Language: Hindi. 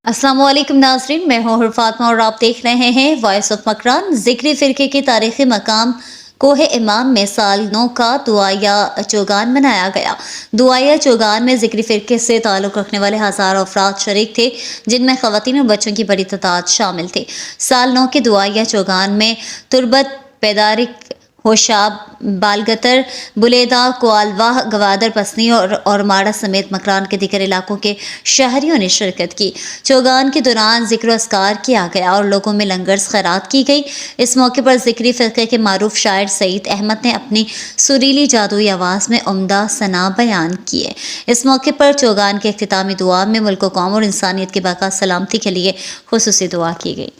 अस्सलाम वालेकुम नाज़रीन, मैं हूँ फातिमा और आप देख रहे हैं वॉइस ऑफ मकरान। ज़िक्री फ़िरके के तारीख़ी मकाम कोहे इमाम में साल 9 का दुआया चौगान मनाया गया। दुआया चौगान में ज़िक्री फ़िरके से ताल्लुक़ रखने वाले हज़ारों अफराद शरीक थे, जिनमें ख़वातीन और बच्चों की बड़ी तादाद शामिल थी। साल 9 के दुआया चौगान में तुरबत, पैदारिक, होशाब, बालगतर, बुलेदा, कोआलवाह, गवादर, पसनी और माड़ा समेत मकरान के दीगर इलाकों के शहरियों ने शिरकत की। चौगान के दौरान ज़िक्र अस्कार किया गया और लोगों में लंगर्स खैरात की गई। इस मौके पर ज़िक्री फ़िरक़े के मारूफ शायर सईद अहमद ने अपनी सुरीली जादुई आवाज़ में उम्दा सना बयान किए। इस मौके पर चौगान के इख्तितामी दुआ में मुल्क व कौम और इंसानियत की बाका सलामती के लिए खुसूसी दुआ की गई।